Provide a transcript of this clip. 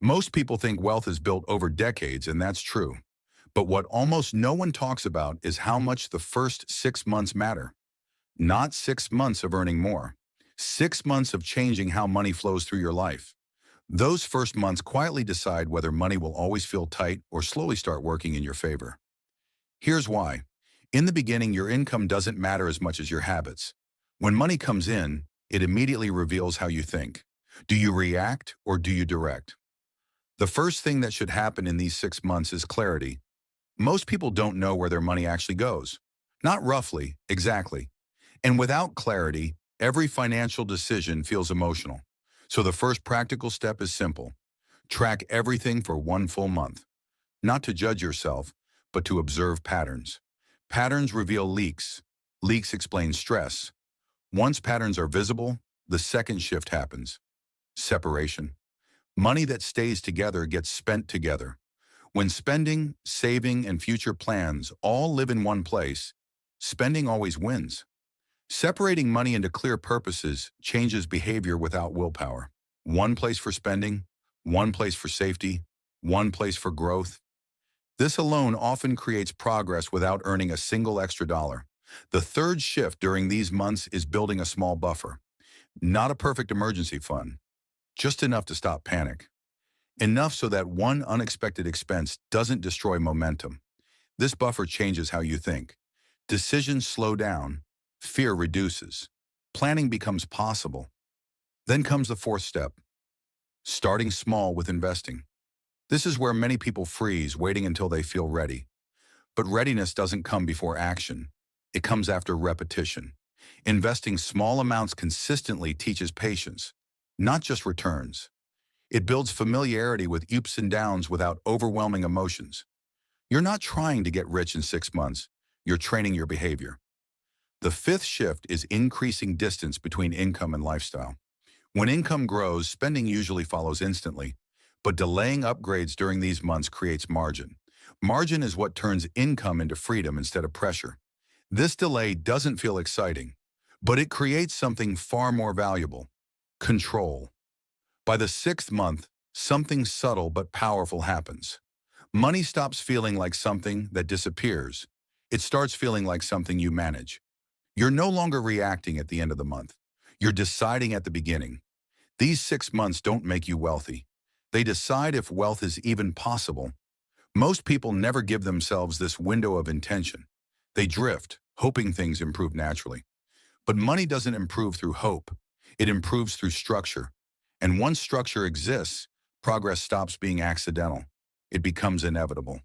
Most people think wealth is built over decades, and that's true. But what almost no one talks about is how much the first 6 months matter. Not 6 months of earning more. 6 months of changing how money flows through your life. Those first months quietly decide whether money will always feel tight or slowly start working in your favor. Here's why. In the beginning, your income doesn't matter as much as your habits. When money comes in, it immediately reveals how you think. Do you react or do you direct? The first thing that should happen in these 6 months is clarity. Most people don't know where their money actually goes. Not roughly, exactly. And without clarity, every financial decision feels emotional. So the first practical step is simple. Track everything for one full month. Not to judge yourself, but to observe patterns. Patterns reveal leaks. Leaks explain stress. Once patterns are visible, the second shift happens. Separation. Money that stays together gets spent together. When spending, saving, and future plans all live in one place, spending always wins. Separating money into clear purposes changes behavior without willpower. One place for spending, one place for safety, one place for growth. This alone often creates progress without earning a single extra dollar. The third shift during these months is building a small buffer. Not a perfect emergency fund, just enough to stop panic. Enough so that one unexpected expense doesn't destroy momentum. This buffer changes how you think. Decisions slow down. Fear reduces. Planning becomes possible. Then comes the fourth step, starting small with investing. This is where many people freeze, waiting until they feel ready. But readiness doesn't come before action. It comes after repetition. Investing small amounts consistently teaches patience, not just returns. It builds familiarity with ups and downs without overwhelming emotions. You're not trying to get rich in 6 months. You're training your behavior. The fifth shift is increasing distance between income and lifestyle. When income grows, spending usually follows instantly, but delaying upgrades during these months creates margin. Margin is what turns income into freedom instead of pressure. This delay doesn't feel exciting, but it creates something far more valuable: control. By the sixth month, something subtle but powerful happens. Money stops feeling like something that disappears. It starts feeling like something you manage. You're no longer reacting at the end of the month. You're deciding at the beginning. These 6 months don't make you wealthy. They decide if wealth is even possible. Most people never give themselves this window of intention. They drift, hoping things improve naturally. But money doesn't improve through hope. It improves through structure. And once structure exists, progress stops being accidental. It becomes inevitable.